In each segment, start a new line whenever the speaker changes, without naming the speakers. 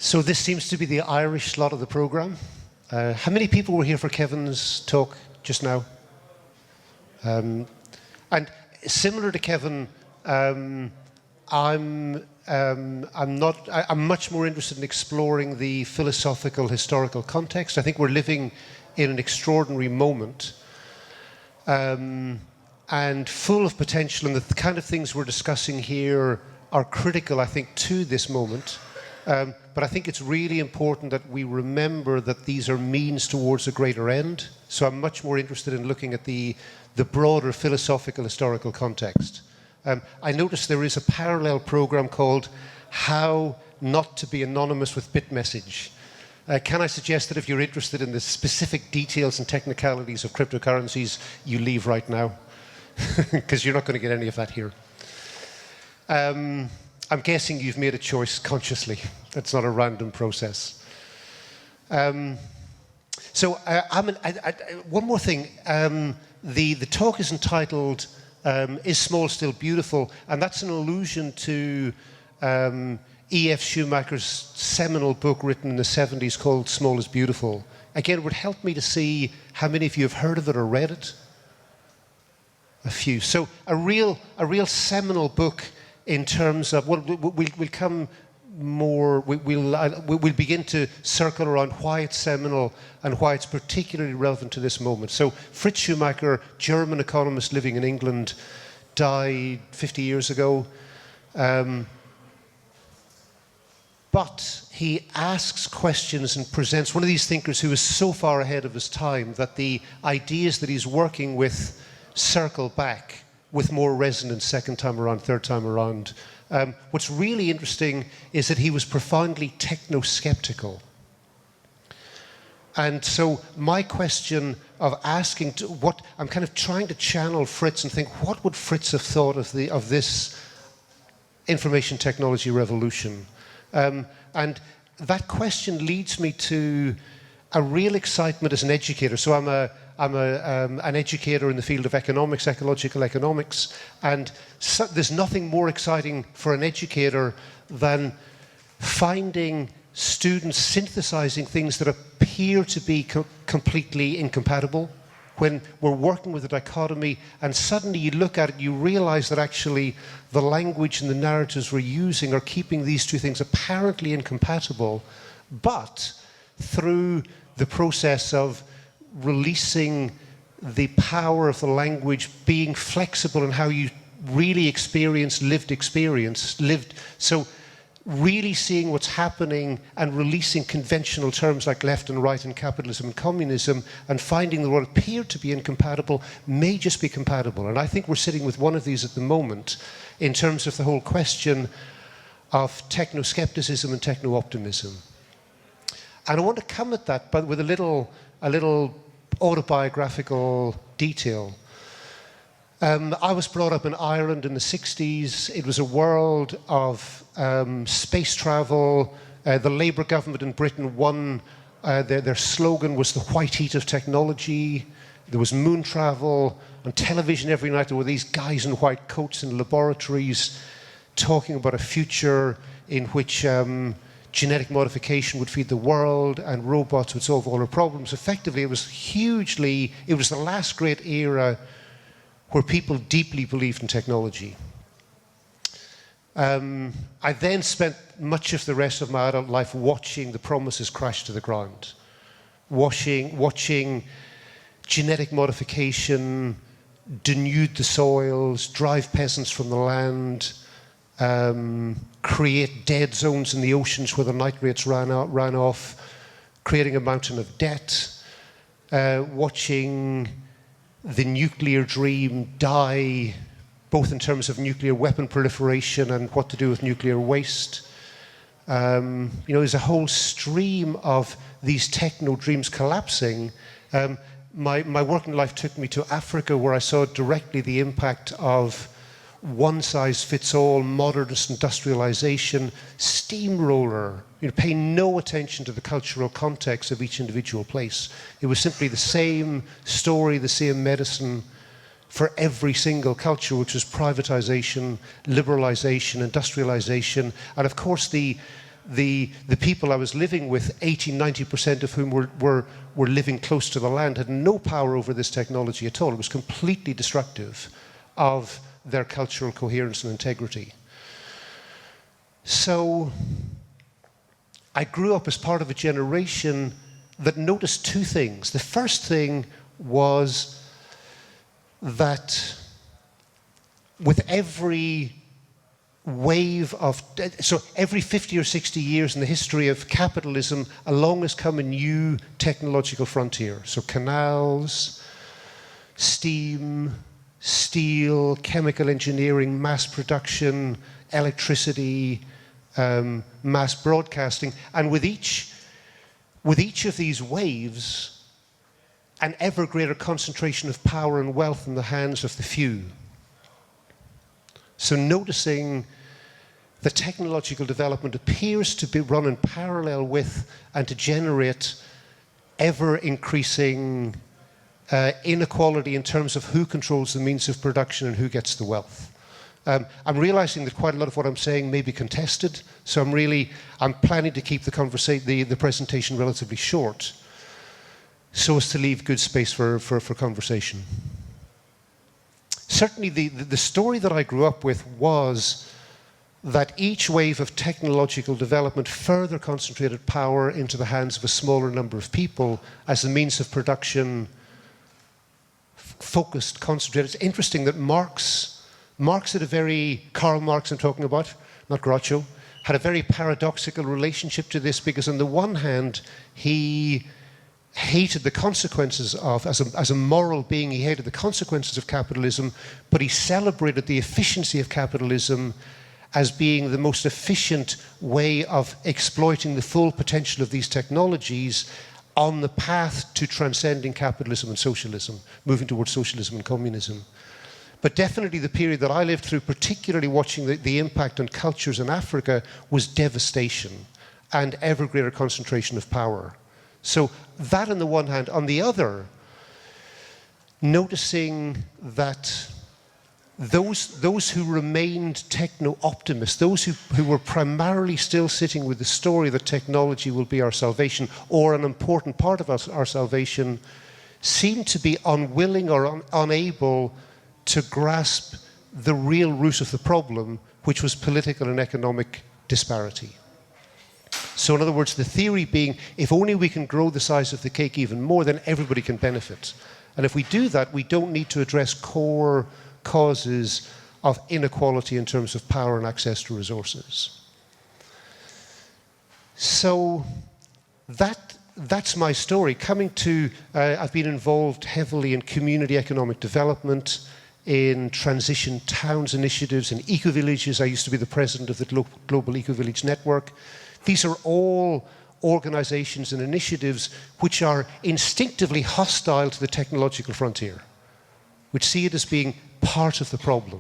So this seems to be the Irish slot of the programme. How many people were here for Kevin's talk just now? And similar to Kevin, I'm much more interested in exploring the philosophical, historical context. I think we're living in an extraordinary moment and full of potential, and the kind of things we're discussing here are critical, I think, to this moment. But I think it's really important that we remember that these are means towards a greater end. So I'm much more interested in looking at the broader philosophical, historical context. I noticed there is a parallel program called How Not to Be Anonymous with Bitmessage. Can I suggest that if you're interested in the specific details and technicalities of cryptocurrencies, you leave right now? Because you're not going to get any of that here. I'm guessing you've made a choice consciously. That's not a random process. One more thing. The talk is entitled Is Small Still Beautiful? And that's an allusion to E.F. Schumacher's seminal book written in the 70s called Small is Beautiful. Again, it would help me to see how many of you have heard of it or read it. A few. So a real seminal book in terms of, well, we'll come more, we'll begin to circle around why it's seminal and why it's particularly relevant to this moment. So Fritz Schumacher, German economist living in England, died 50 years ago. But he asks questions and presents, one of these thinkers who is so far ahead of his time that the ideas that he's working with circle back with more resonance second time around, third time around. What's really interesting is that he was profoundly techno-skeptical. And so my question of asking, I'm kind of trying to channel Fritz and think, what would Fritz have thought of this information technology revolution? And that question leads me to a real excitement as an educator. So I'm an educator in the field of economics, ecological economics, and there's nothing more exciting for an educator than finding students synthesizing things that appear to be completely incompatible. When we're working with a dichotomy and suddenly you look at it, you realize that actually the language and the narratives we're using are keeping these two things apparently incompatible, but through the process of releasing the power of the language, being flexible in how you really experience lived. So really seeing what's happening and releasing conventional terms like left and right and capitalism and communism and finding that what appeared to be incompatible may just be compatible. And I think we're sitting with one of these at the moment in terms of the whole question of techno-skepticism and techno-optimism. And I want to come at that but with a little autobiographical detail. I was brought up in Ireland in the 60s. It was a world of space travel. The Labour government in Britain won, their slogan was the white heat of technology. There was moon travel. On television every night there were these guys in white coats in laboratories talking about a future in which genetic modification would feed the world and robots would solve all our problems. Effectively, it was the last great era where people deeply believed in technology. I then spent much of the rest of my adult life watching the promises crash to the ground, watching genetic modification denude the soils, drive peasants from the land, create dead zones in the oceans where the nitrates ran off, creating a mountain of debt, watching the nuclear dream die, both in terms of nuclear weapon proliferation and what to do with nuclear waste. There's a whole stream of these techno dreams collapsing. My working life took me to Africa, where I saw directly the impact of one-size-fits-all modernist industrialization, steamroller, paying no attention to the cultural context of each individual place. It was simply the same story, the same medicine for every single culture, which was privatization, liberalization, industrialization, and of course the the people I was living with, 80–90% of whom were living close to the land, had no power over this technology at all. It was completely destructive of their cultural coherence and integrity. So I grew up as part of a generation that noticed two things. The first thing was that with every wave of, so every 50 or 60 years in the history of capitalism, along has come a new technological frontier. So canals, steam, steel, chemical engineering, mass production, electricity, mass broadcasting, and with each of these waves, an ever greater concentration of power and wealth in the hands of the few. So noticing the technological development appears to be run in parallel with and to generate ever increasing inequality in terms of who controls the means of production and who gets the wealth. I'm realizing that quite a lot of what I'm saying may be contested, so I'm planning to keep the presentation relatively short, so as to leave good space for conversation. Certainly the story that I grew up with was that each wave of technological development further concentrated power into the hands of a smaller number of people as a means of production, focused, concentrated. It's interesting that Karl Marx I'm talking about, not Groucho, had a very paradoxical relationship to this, because on the one hand, he hated the consequences of, as a moral being, he hated the consequences of capitalism, but he celebrated the efficiency of capitalism as being the most efficient way of exploiting the full potential of these technologies on the path to transcending capitalism and socialism, moving towards socialism and communism. But definitely the period that I lived through, particularly watching the impact on cultures in Africa, was devastation and ever greater concentration of power. So that on the one hand. On the other, noticing that those who remained techno-optimists, those who were primarily still sitting with the story that technology will be our salvation, or an important part of our salvation, seemed to be unwilling or unable to grasp the real root of the problem, which was political and economic disparity. So in other words, the theory being, if only we can grow the size of the cake even more, then everybody can benefit. And if we do that, we don't need to address core causes of inequality in terms of power and access to resources. So that's my story. I've been involved heavily in community economic development, in transition towns initiatives, in ecovillages. I used to be the president of the Global Ecovillage Network. These are all organizations and initiatives which are instinctively hostile to the technological frontier, which see it as being part of the problem,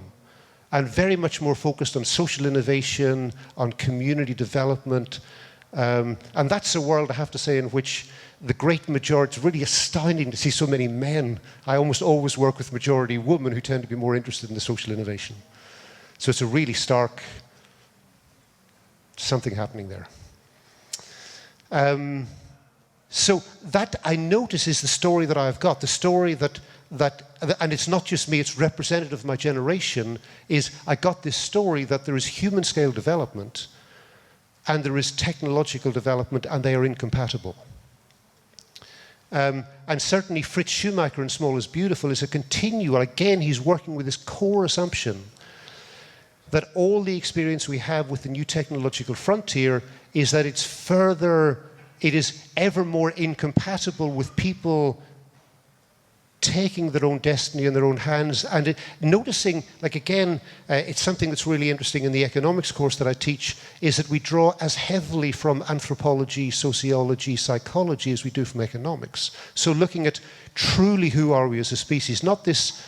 and very much more focused on social innovation, on community development. And that's a world, I have to say, in which the great majority, it's really astounding to see so many men. I almost always work with majority women who tend to be more interested in the social innovation. So it's a really stark something happening there. So that, I notice, is the story that I've got, the story that, and it's not just me, it's representative of my generation, is I got this story that there is human scale development and there is technological development, and they are incompatible. And certainly Fritz Schumacher in Small is Beautiful is a continual, again, he's working with this core assumption that all the experience we have with the new technological frontier is that it is ever more incompatible with people taking their own destiny in their own hands, and noticing, like, again, it's something that's really interesting in the economics course that I teach, is that we draw as heavily from anthropology, sociology, psychology as we do from economics. So looking at truly who are we as a species, not this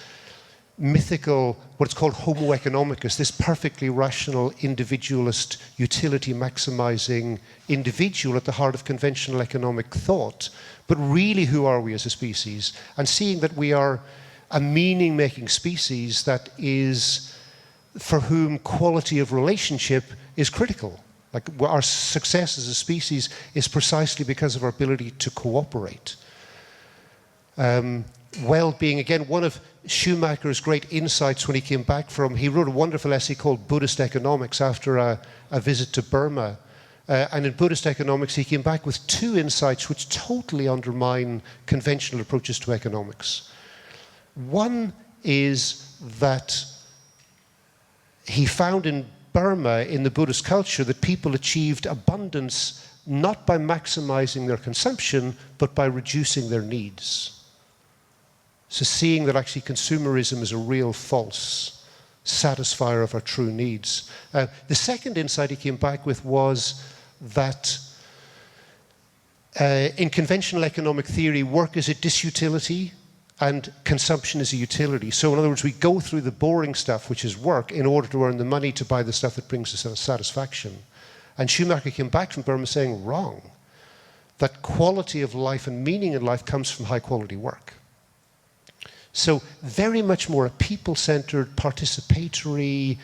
mythical, what's called Homo economicus, this perfectly rational, individualist, utility maximizing individual at the heart of conventional economic thought, but really who are we as a species, and seeing that we are a meaning-making species that is, for whom quality of relationship is critical. Like our success as a species is precisely because of our ability to cooperate. Well-being, again, one of Schumacher's great insights when he came back he wrote a wonderful essay called Buddhist Economics after a visit to Burma. And in Buddhist economics, he came back with two insights which totally undermine conventional approaches to economics. One is that he found in Burma, in the Buddhist culture, that people achieved abundance not by maximizing their consumption, but by reducing their needs. So seeing that actually consumerism is a real false satisfier of our true needs. The second insight he came back with was that in conventional economic theory, work is a disutility and consumption is a utility. So in other words, we go through the boring stuff, which is work, in order to earn the money to buy the stuff that brings us satisfaction. And Schumacher came back from Burma saying, wrong. That quality of life and meaning in life comes from high quality work. So very much more a people-centered, participatory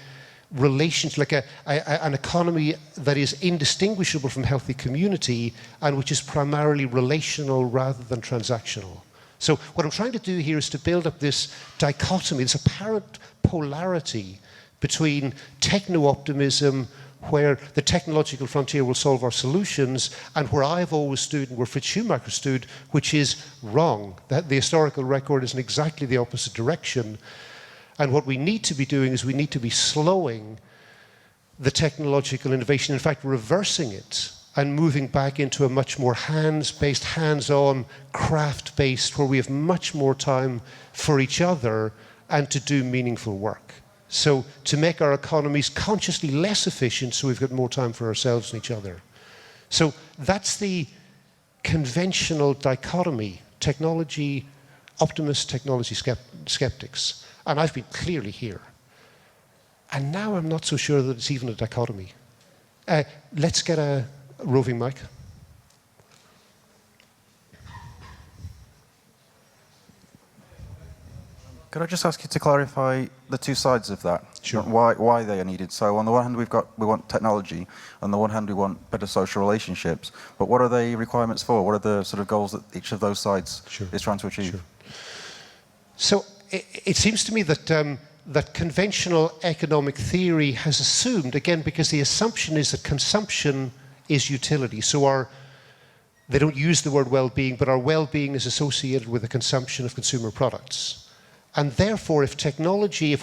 relations, like an economy that is indistinguishable from healthy community and which is primarily relational rather than transactional. So what I'm trying to do here is to build up this dichotomy, this apparent polarity between techno-optimism, where the technological frontier will solve our solutions, and where I've always stood and where Fritz Schumacher stood, which is wrong. That the historical record is in exactly the opposite direction. And what we need to be doing is we need to be slowing the technological innovation, in fact, reversing it and moving back into a much more hands-based, hands-on, craft-based, where we have much more time for each other and to do meaningful work. So to make our economies consciously less efficient so we've got more time for ourselves and each other. So that's the conventional dichotomy, technology optimists, technology skeptics. And I've been clearly here. And now I'm not so sure that it's even a dichotomy. Let's get a roving mic.
Could I just ask you to clarify the two sides of that?
Sure.
Why they are needed. So on the one hand, we want technology. On the one hand, we want better social relationships. But what are the requirements for? What are the sort of goals that each of those sides is trying to achieve?
Sure. So it seems to me that that conventional economic theory has assumed, again, because the assumption is that consumption is utility. So they don't use the word well-being, but our well-being is associated with the consumption of consumer products. And therefore, if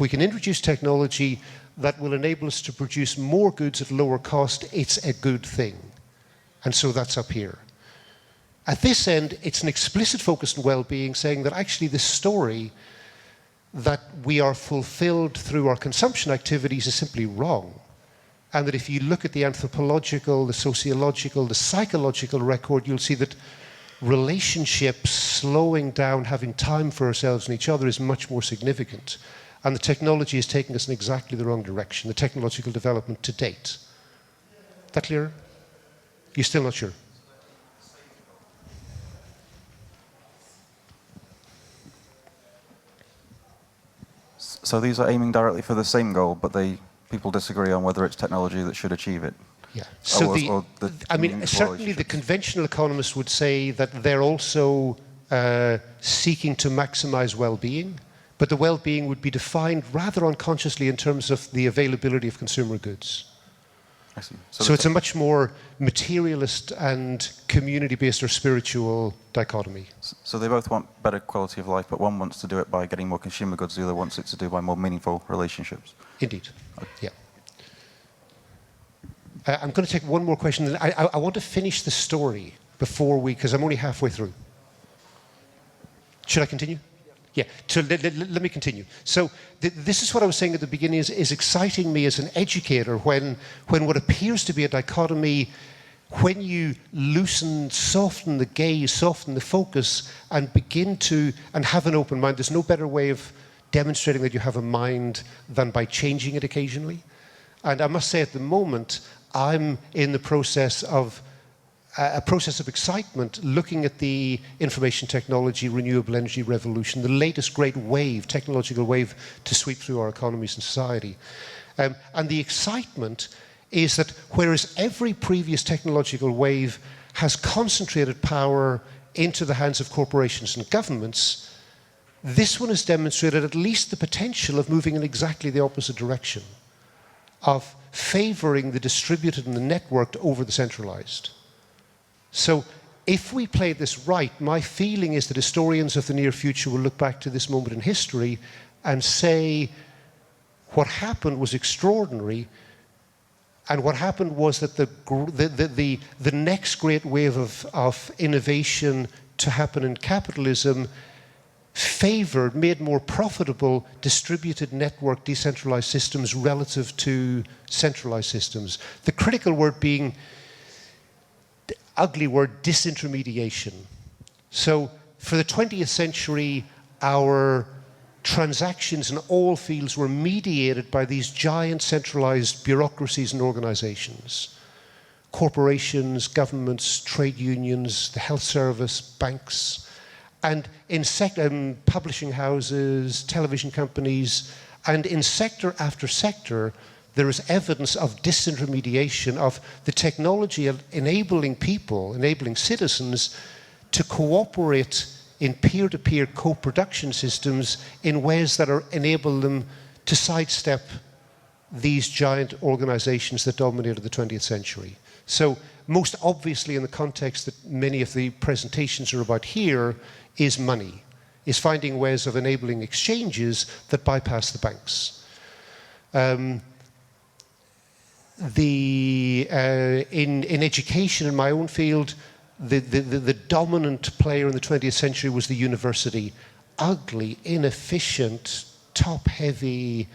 we can introduce technology that will enable us to produce more goods at lower cost, it's a good thing. And so that's up here. At this end, it's an explicit focus on well-being, saying that actually this story that we are fulfilled through our consumption activities is simply wrong. And that if you look at the anthropological, the sociological, the psychological record, you'll see that relationships, slowing down, having time for ourselves and each other is much more significant. And the technology is taking us in exactly the wrong direction, the technological development to date. Is that clear? You're still not sure?
So these are aiming directly for the same goal, but people disagree on whether it's technology that should achieve it.
Yeah. So certainly the conventional economists would say that they're also seeking to maximize well-being, but the well-being would be defined rather unconsciously in terms of the availability of consumer goods.
I see.
So it's a much more materialist and community-based or spiritual dichotomy.
So they both want better quality of life, but one wants to do it by getting more consumer goods, the other wants it to do by more meaningful relationships.
Indeed. Yeah. I'm going to take one more question. I want to finish the story because I'm only halfway through. Should I continue? Yeah, so let me continue. So this is what I was saying at the beginning is exciting me as an educator when what appears to be a dichotomy, when you soften the gaze, soften the focus, and begin to, and have an open mind. There's no better way of demonstrating that you have a mind than by changing it occasionally. And I must say at the moment, I'm in the process of a process of excitement looking at the information technology, renewable energy revolution, the latest great wave, technological wave to sweep through our economies and society. And the excitement is that whereas every previous technological wave has concentrated power into the hands of corporations and governments, this one has demonstrated at least the potential of moving in exactly the opposite direction, of favoring the distributed and the networked over the centralized. So if we play this right, my feeling is that historians of the near future will look back to this moment in history and say what happened was extraordinary, and what happened was that the next great wave of innovation to happen in capitalism favored, made more profitable distributed network decentralized systems relative to centralized systems. The critical word being, the ugly word, disintermediation. So for the 20th century, our transactions in all fields were mediated by these giant centralized bureaucracies and organizations. Corporations, governments, trade unions, the health service, banks, and in publishing houses, television companies, and in sector after sector, there is evidence of disintermediation, of the technology of enabling people, enabling citizens to cooperate in peer-to-peer co-production systems in ways that enable them to sidestep these giant organizations that dominated the 20th century. So most obviously in the context that many of the presentations are about here is money, is finding ways of enabling exchanges that bypass the banks. In education, in my own field, the dominant player in the 20th century was the university. Ugly, inefficient, top-heavy,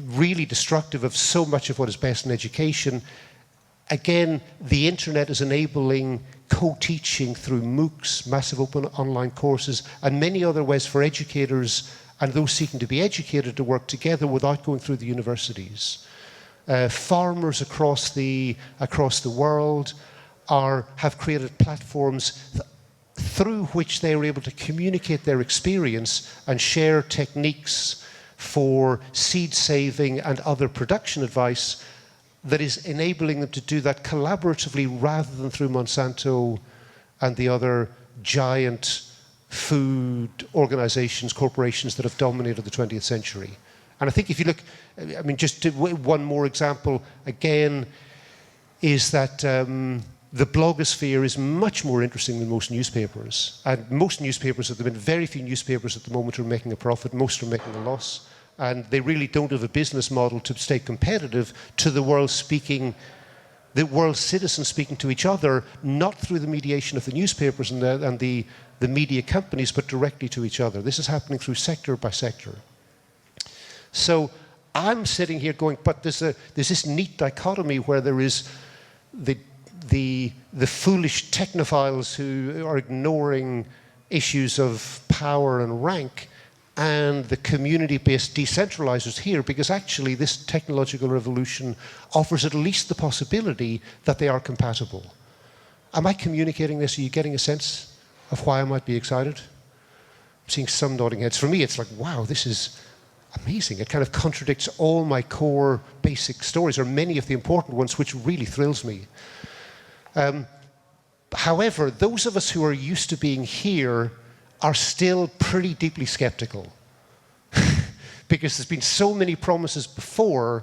really destructive of so much of what is best in education. Again, the internet is enabling co-teaching through MOOCs, massive open online courses, and many other ways for educators and those seeking to be educated to work together without going through the universities. Farmers across the world have created platforms through which they are able to communicate their experience and share techniques for seed saving and other production advice that is enabling them to do that collaboratively rather than through Monsanto and the other giant food organizations, corporations that have dominated the 20th century. And I think if you look, I mean, just one more example, again, is that the blogosphere is much more interesting than most newspapers. And most newspapers, there have been very few newspapers at the moment who are making a profit, most are making a loss. And they really don't have a business model to stay competitive to the world citizens speaking to each other, not through the mediation of the newspapers and the media companies, but directly to each other. This is happening through sector by sector. So I'm sitting here going, but there's this neat dichotomy where there is the foolish technophiles who are ignoring issues of power and rank, and the community-based decentralizers here, because actually this technological revolution offers at least the possibility that they are compatible. Am I communicating this? Are you getting a sense of why I might be excited? I'm seeing some nodding heads. For me, it's like, wow, this is amazing. It kind of contradicts all my core basic stories, or many of the important ones, which really thrills me. However, those of us who are used to being here are still pretty deeply skeptical because there's been so many promises before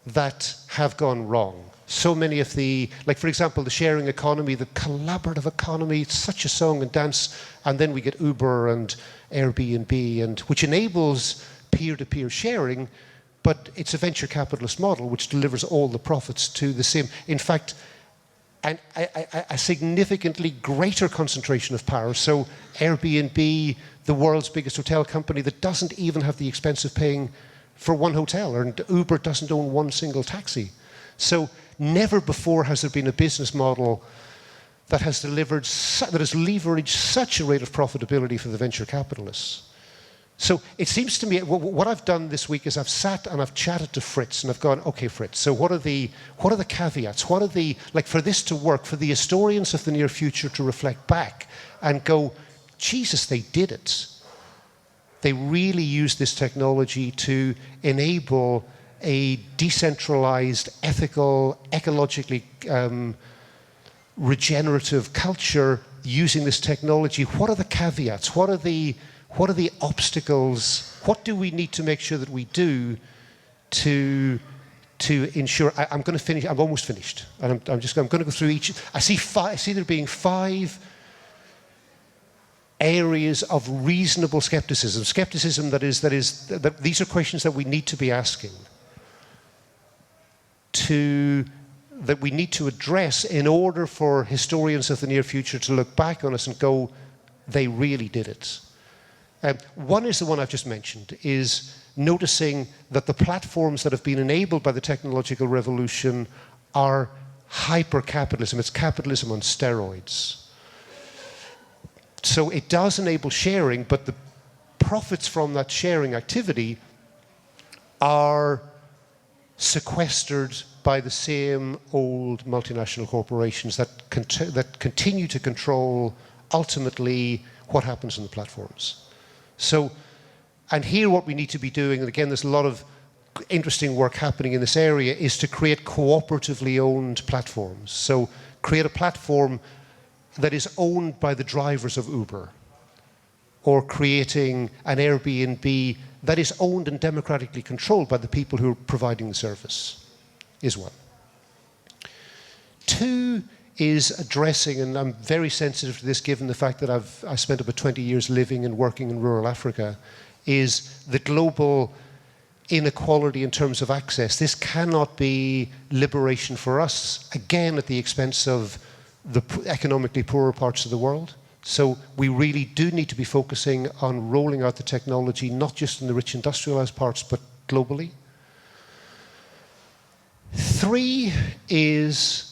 that have gone wrong. So many of like for example, the sharing economy, the collaborative economy, it's such a song and dance, and then we get Uber and Airbnb, and which enables peer-to-peer sharing, but it's a venture capitalist model which delivers all the profits to the same. In fact, a significantly greater concentration of power. So Airbnb, the world's biggest hotel company that doesn't even have the expense of paying for one hotel, and Uber doesn't own one single taxi. So never before has there been a business model that has delivered, that has leveraged such a rate of profitability for the venture capitalists. So it seems to me, what I've done this week is I've sat and I've chatted to Fritz, and I've gone, okay, Fritz, so what are the caveats? What are the, like, for this to work, for the historians of the near future to reflect back and go, Jesus, they did it. They really used this technology to enable a decentralized, ethical, ecologically regenerative culture using this technology, what are the caveats? What are the obstacles? What do we need to make sure that we do to ensure? I'm going to finish. I'm almost finished, and I'm going to go through each. I see there being 5 areas of reasonable skepticism. Skepticism that these are questions that we need to be asking, that we need to address in order for historians of the near future to look back on us and go, they really did it. One is the one I've just mentioned, is noticing that the platforms that have been enabled by the technological revolution are hyper-capitalism. It's capitalism on steroids. So it does enable sharing, but the profits from that sharing activity are sequestered by the same old multinational corporations that continue to control ultimately what happens on the platforms. So, and here what we need to be doing, and again there's a lot of interesting work happening in this area, is to create cooperatively owned platforms. So create a platform that is owned by the drivers of Uber, or creating an Airbnb that is owned and democratically controlled by the people who are providing the service, is one. 2 is addressing, and I'm very sensitive to this given the fact that I spent about 20 years living and working in rural Africa, is the global inequality in terms of access. This cannot be liberation for us, again at the expense of the economically poorer parts of the world. So we really do need to be focusing on rolling out the technology, not just in the rich industrialized parts, but globally. 3 is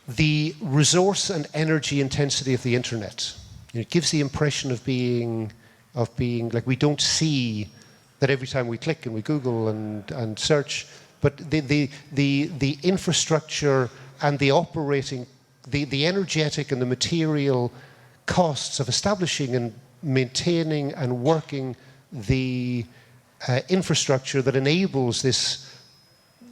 the resource and energy intensity of the internet. It gives the impression of being like we don't see that every time we click and we Google and search, but the infrastructure and the operating, the energetic and the material costs of establishing and maintaining and working the infrastructure that enables this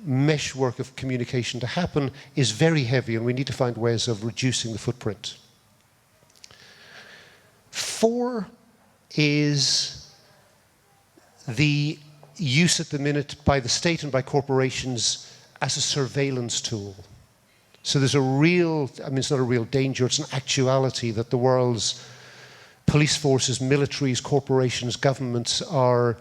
meshwork of communication to happen is very heavy, and we need to find ways of reducing the footprint. 4 is the use at the minute by the state and by corporations as a surveillance tool. So there's a real, I mean, it's not a real danger, it's an actuality that the world's police forces, militaries, corporations, governments are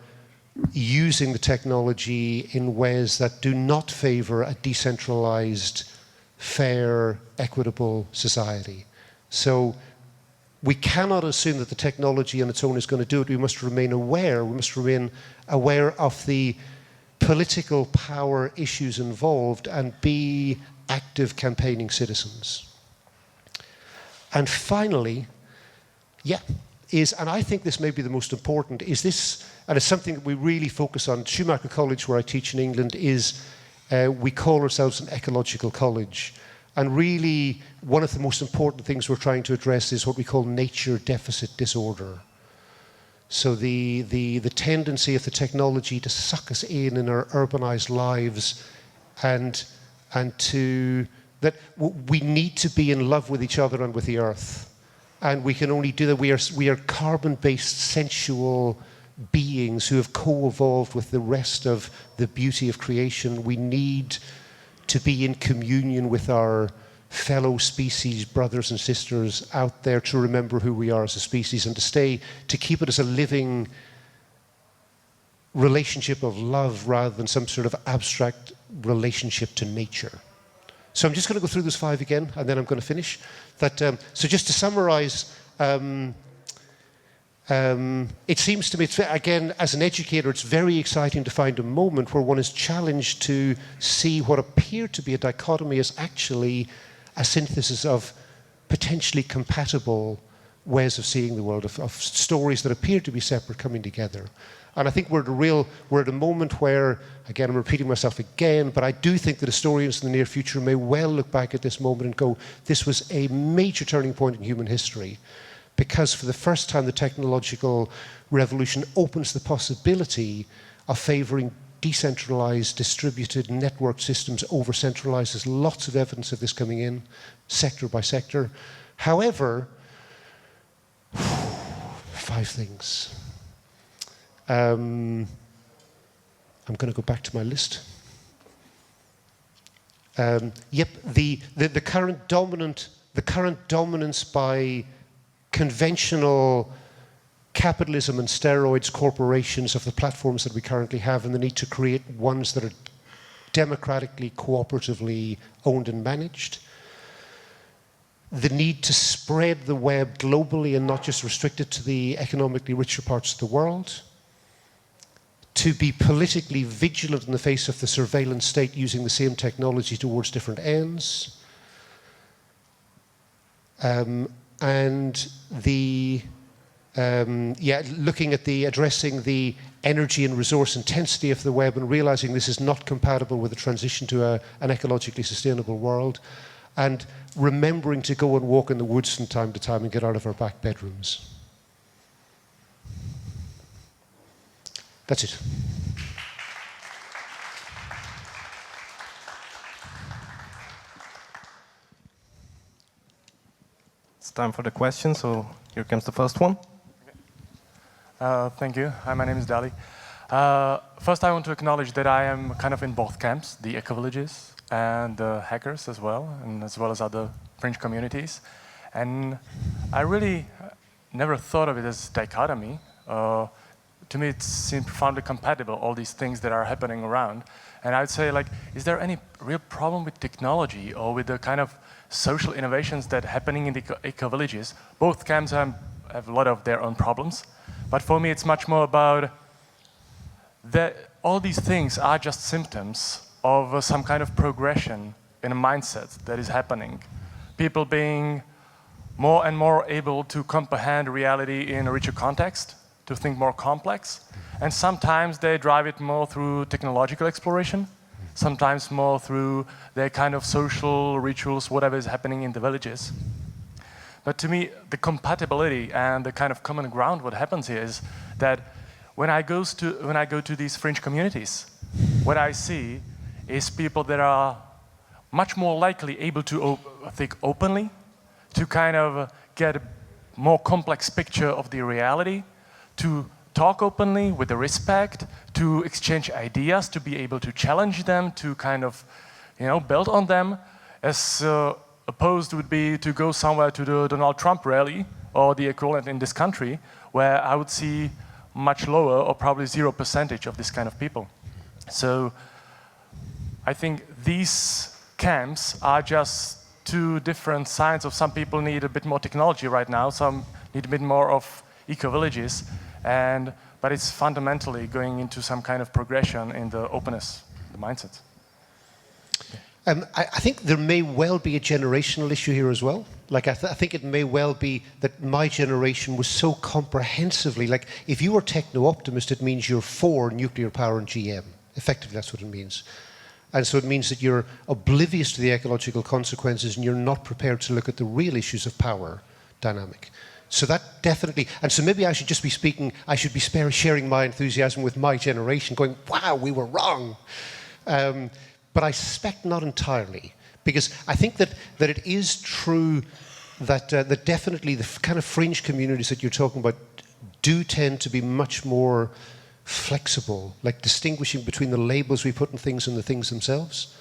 using the technology in ways that do not favor a decentralized, fair, equitable society. So we cannot assume that the technology on its own is going to do it. We must remain aware. We must remain aware of the political power issues involved and be active campaigning citizens. And finally, and I think this may be the most important, is this, and it's something that we really focus on. Schumacher College, where I teach in England, is we call ourselves an ecological college. And really, one of the most important things we're trying to address is what we call nature deficit disorder. So the tendency of the technology to suck us in our urbanized lives, and to that we need to be in love with each other and with the earth. And we can only do that. We are carbon-based sensual beings who have co-evolved with the rest of the beauty of creation. We need to be in communion with our fellow species, brothers and sisters out there, to remember who we are as a species, and to keep it as a living relationship of love rather than some sort of abstract relationship to nature. So I'm just going to go through those 5 again, and then I'm going to finish. So just to summarize, it seems to me, again, as an educator, it's very exciting to find a moment where one is challenged to see what appeared to be a dichotomy as actually a synthesis of potentially compatible ways of seeing the world, of stories that appear to be separate coming together. And I think we're at a moment where, again, I'm repeating myself again, but I do think that historians in the near future may well look back at this moment and go, this was a major turning point in human history, because for the first time the technological revolution opens the possibility of favoring decentralized, distributed, network systems over centralized. There's lots of evidence of this coming in, sector by sector. However, 5 things. I'm going to go back to my list. Yep, the current dominance by conventional capitalism and steroids corporations of the platforms that we currently have, and the need to create ones that are democratically, cooperatively owned and managed. The need to spread the web globally and not just restrict it to the economically richer parts of the world. To be politically vigilant in the face of the surveillance state using the same technology towards different ends. And the looking at addressing the energy and resource intensity of the web and realizing this is not compatible with the transition to an ecologically sustainable world, and remembering to go and walk in the woods from time to time and get out of our back bedrooms. That's it.
It's time for the question, so here comes the first one.
Thank you. Hi, my name is Dali. First, I want to acknowledge that I am kind of in both camps, the ecovillages and the hackers as well, and as well as other fringe communities. And I really never thought of it as dichotomy. To me, it seems profoundly compatible, all these things that are happening around. And I'd say, like, is there any real problem with technology or with the kind of social innovations that are happening in the eco-villages? Both camps have a lot of their own problems. But for me, it's much more about that all these things are just symptoms of some kind of progression in a mindset that is happening. People being more and more able to comprehend reality in a richer context, to think more complex, and sometimes they drive it more through technological exploration, sometimes more through their kind of social rituals, whatever is happening in the villages. But to me, the compatibility and the kind of common ground, what happens here is that when I go to these fringe communities, what I see is people that are much more likely able to think openly, to kind of get a more complex picture of the reality, to talk openly with the respect, to exchange ideas, to be able to challenge them, to kind of, build on them, as opposed would be to go somewhere to the Donald Trump rally or the equivalent in this country, where I would see much lower or probably 0% of this kind of people. So I think these camps are just 2 different sides of some people need a bit more technology right now, some need a bit more of eco-villages, but it's fundamentally going into some kind of progression in the openness, the mindset.
I think there may well be a generational issue here as well. Like I think it may well be that my generation was so comprehensively, like if you are techno-optimist, it means you're for nuclear power and GM. Effectively, that's what it means. And so it means that you're oblivious to the ecological consequences and you're not prepared to look at the real issues of power dynamic. So that definitely, and so maybe I should just be speaking, I should be sharing my enthusiasm with my generation, going, wow, we were wrong. But I suspect not entirely, because I think that it is true that, that definitely the kind of fringe communities that you're talking about do tend to be much more flexible, like distinguishing between the labels we put on things and the things themselves,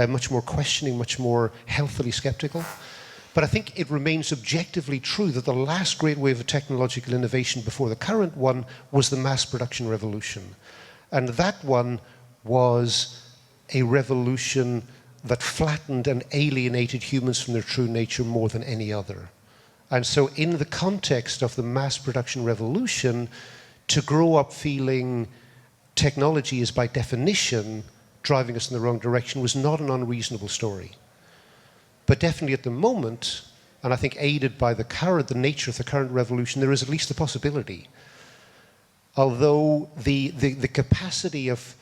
much more questioning, much more healthily skeptical. But I think it remains objectively true that the last great wave of technological innovation before the current one was the mass production revolution. And that one was a revolution that flattened and alienated humans from their true nature more than any other. And so in the context of the mass production revolution, to grow up feeling technology is by definition driving us in the wrong direction was not an unreasonable story. But definitely at the moment, and I think aided by the nature of the current revolution, there is at least a possibility. Although the capacity of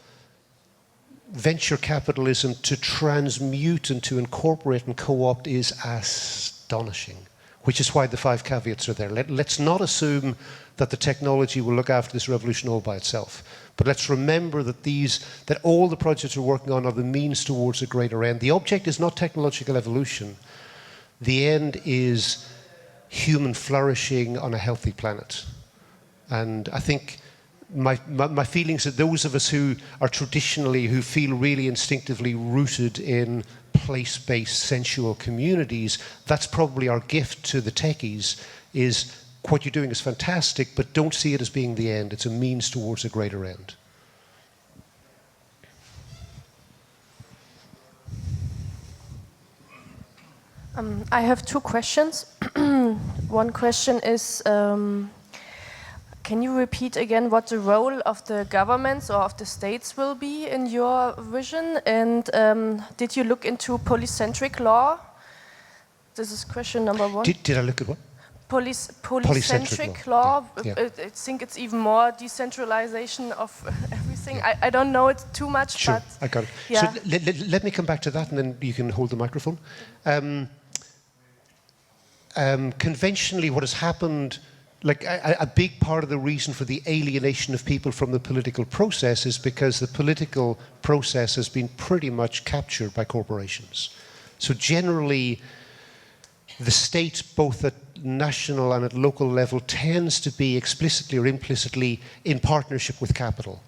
venture capitalism to transmute and to incorporate and co-opt is astonishing. which is why the 5 caveats are there. Let's not assume that the technology will look after this revolution all by itself. But let's remember that all the projects we're working on are the means towards a greater end. The object is not technological evolution. The end is human flourishing on a healthy planet. And I think my feelings that those of us who feel really instinctively rooted in place-based sensual communities, that's probably our gift to the techies, is what you're doing is fantastic, but don't see it as being the end. It's a means towards a greater end.
I have 2 questions. One question is, can you repeat again what the role of the governments or of the states will be in your vision? And did you look into polycentric law? This is question number 1.
Did I look at what?
Polycentric law.
Yeah.
I think it's even more decentralization of everything. I don't know it too much,
Sure,
but
I got it.
yeah.
So let me come back to that, and then you can hold the microphone. Conventionally, what has happened, like a big part of the reason for the alienation of people from the political process is because the political process has been pretty much captured by corporations. So generally, the state, both at national and at local level, tends to be explicitly or implicitly in partnership with capital.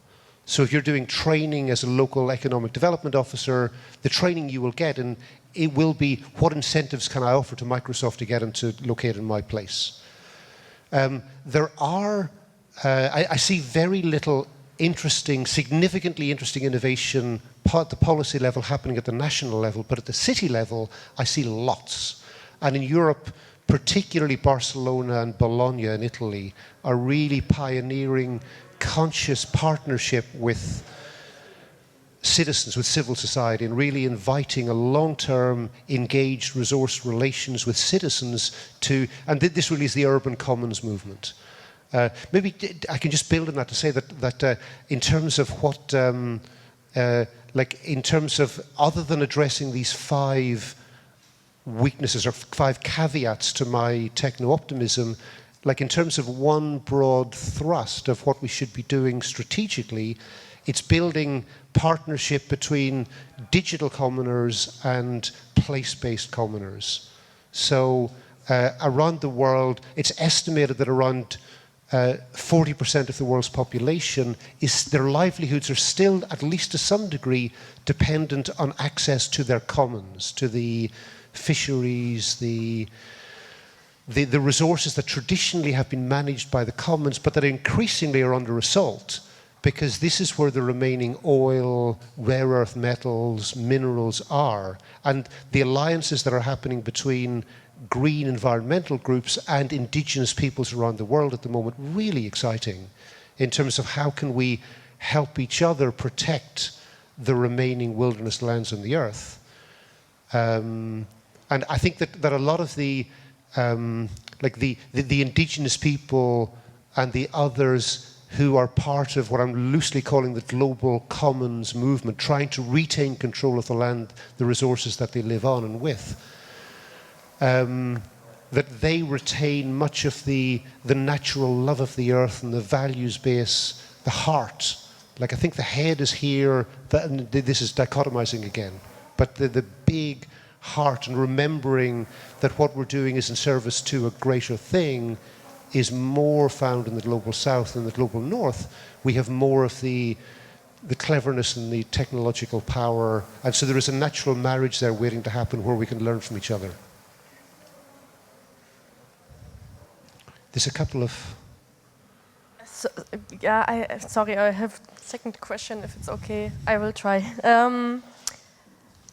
So if you're doing training as a local economic development officer, the training you will get, and it will be, what incentives can I offer to Microsoft to get them to locate in my place? I see very little significantly interesting innovation at the policy level happening at the national level, but at the city level, I see lots. And in Europe, particularly Barcelona and Bologna in Italy, are really pioneering conscious partnership with citizens, with civil society, and really inviting a long-term engaged resource relations with citizens to, and this really is the urban commons movement. Maybe I can just build on that to say that in terms of what, in terms of, other than addressing these 5 weaknesses or 5 caveats to my techno-optimism, like in terms of one broad thrust of what we should be doing strategically, it's building partnership between digital commoners and place-based commoners. So around the world, it's estimated that around 40% of the world's population, their livelihoods are still, at least to some degree, dependent on access to their commons, to the fisheries, the resources that traditionally have been managed by the commons, but that increasingly are under assault, because this is where the remaining oil, rare earth metals, minerals are. And the alliances that are happening between green environmental groups and indigenous peoples around the world at the moment, really exciting in terms of how can we help each other protect the remaining wilderness lands on the earth. And I think that a lot of the indigenous people and the others who are part of what I'm loosely calling the global commons movement, trying to retain control of the land, the resources that they live on and with, that they retain much of the natural love of the earth and the values base, the heart. Like, I think the head is here, and this is dichotomizing again, but the big heart, and remembering that what we're doing is in service to a greater thing, is more found in the global south than the global north. We have more of the cleverness and the technological power, and so there is a natural marriage there waiting to happen where we can learn from each other. There's a couple of...
So, yeah, sorry, I have a second question, if it's okay. I will try.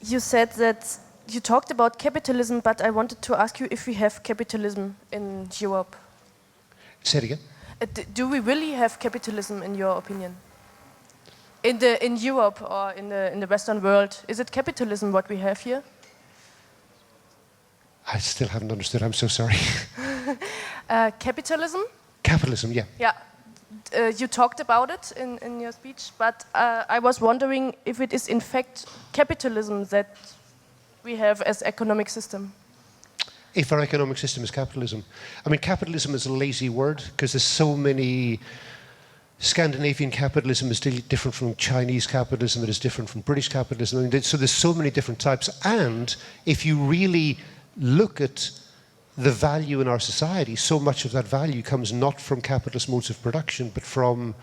You said that you talked about capitalism, but I wanted to ask you if we have capitalism in Europe.
Say it again.
Do we really have capitalism, in your opinion? In Europe or in the Western world, is it capitalism what we have here?
I still haven't understood. I'm so sorry.
Capitalism?
Capitalism, yeah.
Yeah. You talked about it in your speech, but I was wondering if it is in fact capitalism that we have as economic system.
If our economic system is capitalism. I mean, capitalism is a lazy word because there's so many. Scandinavian capitalism is different from Chinese capitalism, it is different from British capitalism. I mean, so there's so many different types. And if you really look at the value in our society, so much of that value comes not from capitalist modes of production, but from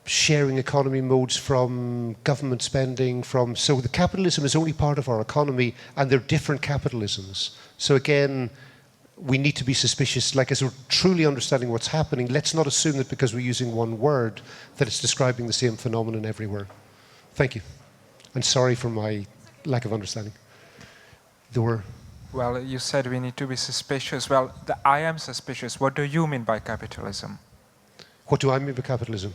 sharing economy modes, from government spending, so the capitalism is only part of our economy, and they're different capitalisms. So again, we need to be suspicious, like as we're truly understanding what's happening, let's not assume that because we're using one word that it's describing the same phenomenon everywhere. Thank you. And sorry for my lack of understanding. There were...
Well, you said we need to be suspicious. Well, I am suspicious. What do you mean by capitalism?
What do I mean by capitalism?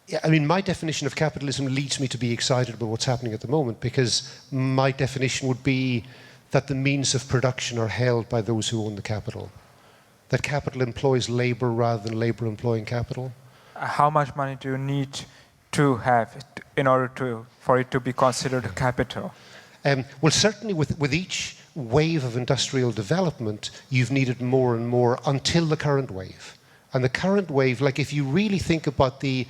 Yeah, I mean, my definition of capitalism leads me to be excited about what's happening at the moment, because my definition would be that the means of production are held by those who own the capital. That capital employs labor rather than labor employing capital.
How much money do you need to have in order for it to be considered capital?
Well, certainly with each wave of industrial development, you've needed more and more until the current wave. And the current wave, like if you really think about the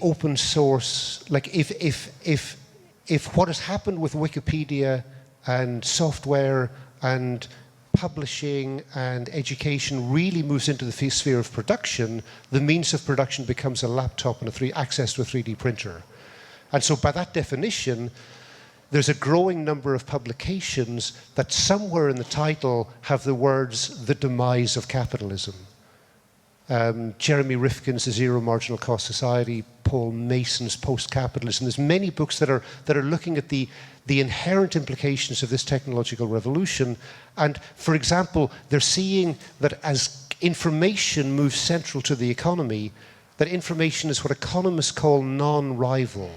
open source, like if what has happened with Wikipedia and software and publishing and education really moves into the sphere of production, the means of production becomes a laptop and access to a 3D printer. And so by that definition, there's a growing number of publications that somewhere in the title have the words, the demise of capitalism. Jeremy Rifkin's The Zero Marginal Cost Society, Paul Mason's Post-Capitalism. There's many books that are looking at the inherent implications of this technological revolution. And for example, they're seeing that as information moves central to the economy, that information is what economists call non-rival.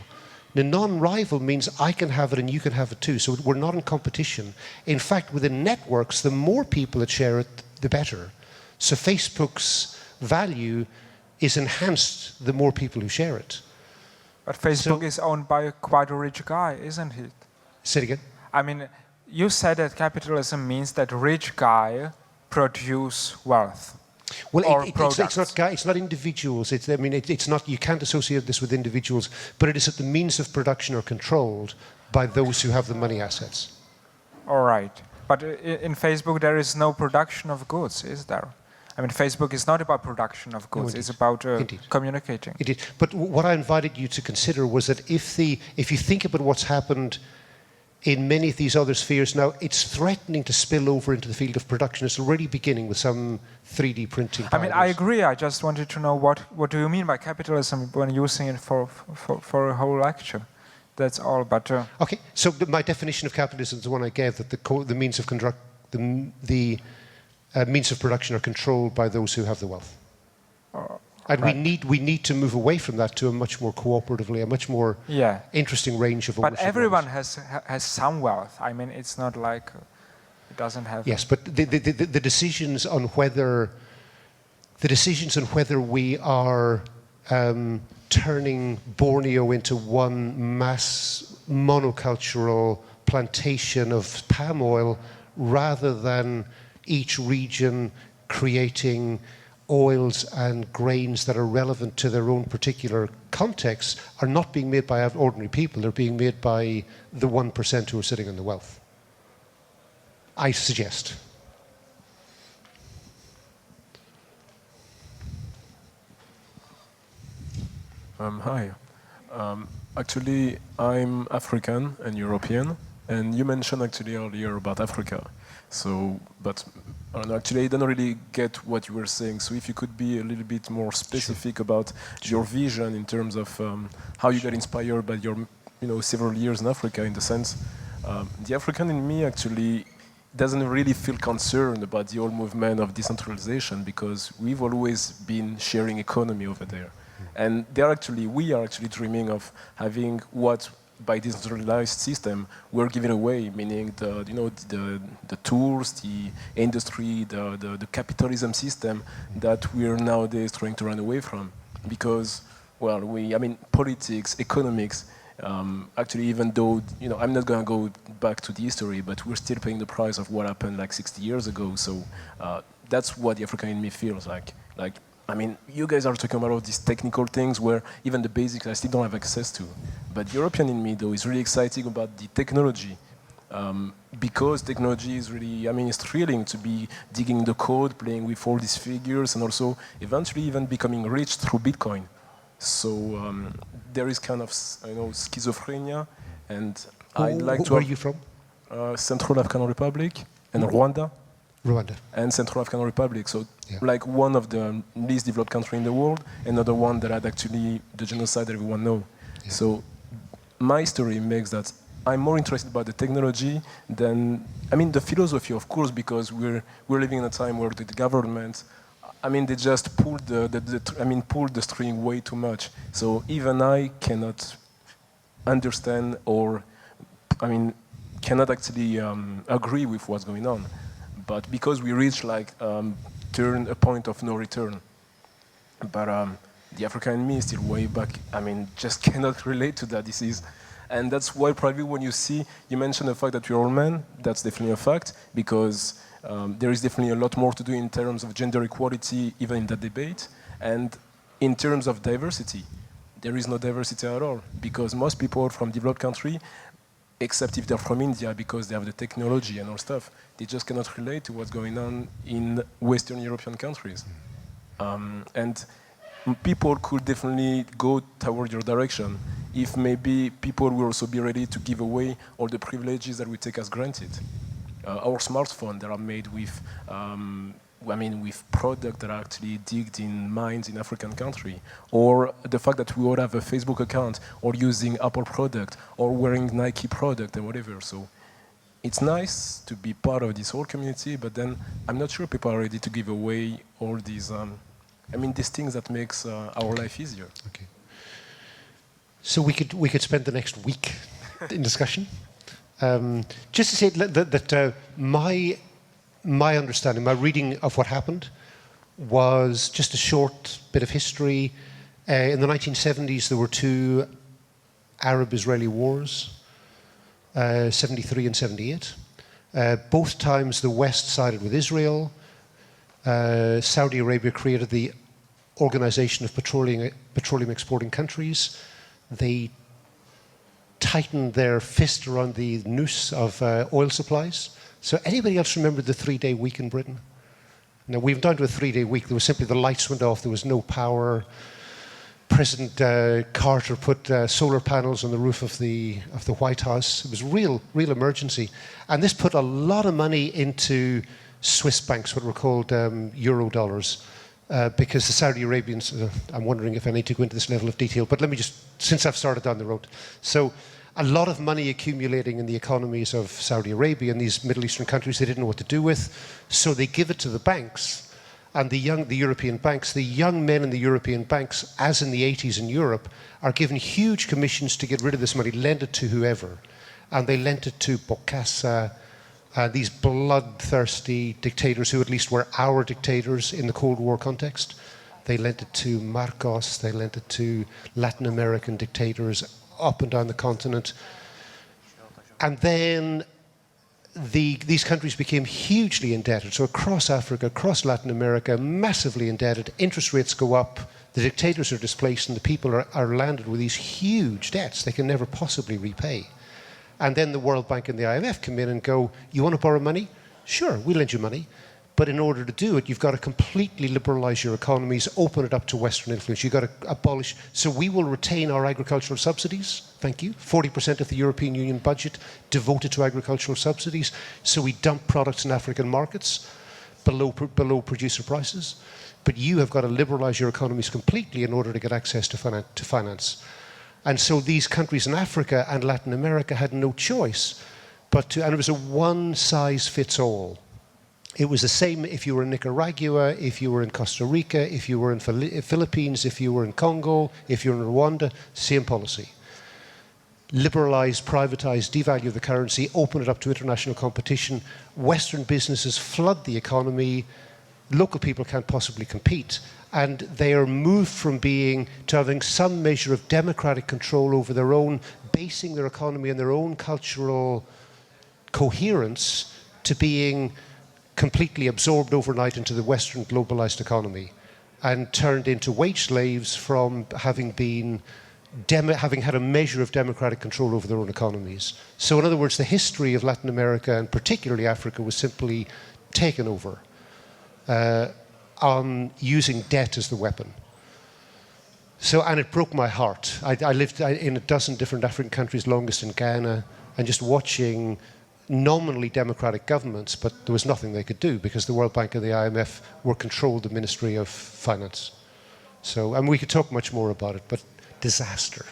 Now, non-rival means I can have it and you can have it too. So we're not in competition. In fact, within networks, the more people that share it, the better. So Facebook's value is enhanced the more people who share it.
But Facebook is owned by quite a rich guy, isn't it?
Say it again.
I mean, you said that capitalism means that rich guy produce wealth.
Well, it's not individuals. It's not. You can't associate this with individuals, but it is that the means of production are controlled by those who have the money assets.
All right, but in Facebook there is no production of goods, is there? I mean, Facebook is not about production of goods; it's about communicating.
Indeed. But what I invited you to consider was that if you think about what's happened in many of these other spheres now, it's threatening to spill over into the field of production. It's already beginning with some 3D printing.
I mean, I agree. I just wanted to know what do you mean by capitalism when using it for a whole lecture. That's all. But
okay. So my definition of capitalism is the one I gave: that the means of means of production are controlled by those who have the wealth. And right. we need to move away from that to a much more cooperatively, a much more interesting range of ownership.
But everyone has some wealth. I mean, it's not like it doesn't have.
Yes, but the decisions on whether we are turning Borneo into one mass monocultural plantation of palm oil, rather than each region creating oils and grains that are relevant to their own particular context, are not being made by ordinary people. They're being made by the 1% who are sitting on the wealth, I suggest.
Hi. Actually, I'm African and European, and you mentioned actually earlier about Africa. So, but actually, I don't really get what you were saying. So, if you could be a little bit more specific about your vision in terms of how you got inspired by your, several years in Africa. In the sense, the African in me actually doesn't really feel concerned about the whole movement of decentralization, because we've always been sharing economy over there, and we are actually dreaming of having what, by decentralized system, we're giving away, meaning the tools, the industry, the capitalism system that we're nowadays trying to run away from. Because, well, politics, economics Actually, even though, you know, I'm not going to go back to the history, but we're still paying the price of what happened like 60 years ago. So that's what the African in me feels like. I mean, you guys are talking about all these technical things where even the basics I still don't have access to. But the European in me, though, is really excited about the technology. Because technology is really, I mean, it's thrilling to be digging the code, playing with all these figures, and also eventually even becoming rich through Bitcoin. So there is kind of, you know, schizophrenia, and I'd like to.
Where are you from?
Central African Republic and Rwanda.
Rwanda.
And Central African Republic. So like one of the least developed countries in the world, another one that had actually the genocide that everyone knows. Yeah. So my story makes that I'm more interested about the technology than, I mean, the philosophy, of course, because we're living in a time where the government, I mean, they just pulled pulled the string way too much. So even I cannot understand or, I mean, cannot actually agree with what's going on. But because we reach like a point of no return. But the African in me is still way back. I mean, just cannot relate to that disease. And that's why probably when you see, you mentioned the fact that we're all men, that's definitely a fact, because there is definitely a lot more to do in terms of gender equality, even in that debate. And in terms of diversity, there is no diversity at all, because most people from developed countries, except if they're from India, because they have the technology and all stuff, they just cannot relate to what's going on in Western European countries. And people could definitely go toward your direction if maybe people will also be ready to give away all the privileges that we take as granted. Our smartphones that are made with, with products that are actually digged in mines in African country, or the fact that we all have a Facebook account, or using Apple product, or wearing Nike product and whatever. So it's nice to be part of this whole community, but then I'm not sure people are ready to give away all these, these things that makes our life easier.
Okay. So we could spend the next week in discussion. Just to say that my understanding, my reading of what happened was just a short bit of history. In the 1970s, there were two Arab-Israeli wars, 73 and 78. Both times the West sided with Israel. Saudi Arabia created the Organization of Petroleum Exporting Countries. They tightened their fist around the noose of oil supplies. So anybody else remember the 3-day week in Britain? Now, we've down to a 3-day week. There was simply the lights went off. There was no power. President Carter put solar panels on the roof of the White House. It was real emergency. And this put a lot of money into Swiss banks, what were called euro dollars, because the Saudi Arabians, I'm wondering if I need to go into this level of detail, but let me just, since I've started down the road. So a lot of money accumulating in the economies of Saudi Arabia and these Middle Eastern countries they didn't know what to do with, so they give it to the banks. And the European banks, the young men in the European banks, as in the 80s in Europe, are given huge commissions to get rid of this money, lend it to whoever. And they lent it to Bokassa, these bloodthirsty dictators who at least were our dictators in the Cold War context. They lent it to Marcos, they lent it to Latin American dictators up and down the continent. And then these countries became hugely indebted. So across Africa, across Latin America, massively indebted. Interest rates go up, the dictators are displaced, and the people are landed with these huge debts they can never possibly repay. And then the World Bank and the IMF come in and go, you want to borrow money? Sure, we'll lend you money. But in order to do it, you've got to completely liberalize your economies, open it up to Western influence. You've got to abolish. So we will retain our agricultural subsidies. Thank you. 40% of the European Union budget devoted to agricultural subsidies. So we dump products in African markets below producer prices. But you have got to liberalize your economies completely in order to get access to finance. And so these countries in Africa and Latin America had no choice but to, and it was a one-size-fits-all. It was the same if you were in Nicaragua, if you were in Costa Rica, if you were in Philippines, if you were in Congo, if you were in Rwanda, same policy. Liberalize, privatize, devalue the currency, open it up to international competition. Western businesses flood the economy. Local people can't possibly compete. and they are moved from to having some measure of democratic control over their own, basing their economy on their own cultural coherence, to being completely absorbed overnight into the Western globalized economy and turned into wage slaves from having had a measure of democratic control over their own economies. So in other words, the history of Latin America and particularly Africa was simply taken over on using debt as the weapon. So, and it broke my heart. I lived in a dozen different African countries, longest in Ghana, and just watching nominally democratic governments, but there was nothing they could do because the World Bank and the IMF controlled the Ministry of Finance. So, and we could talk much more about it, but disaster.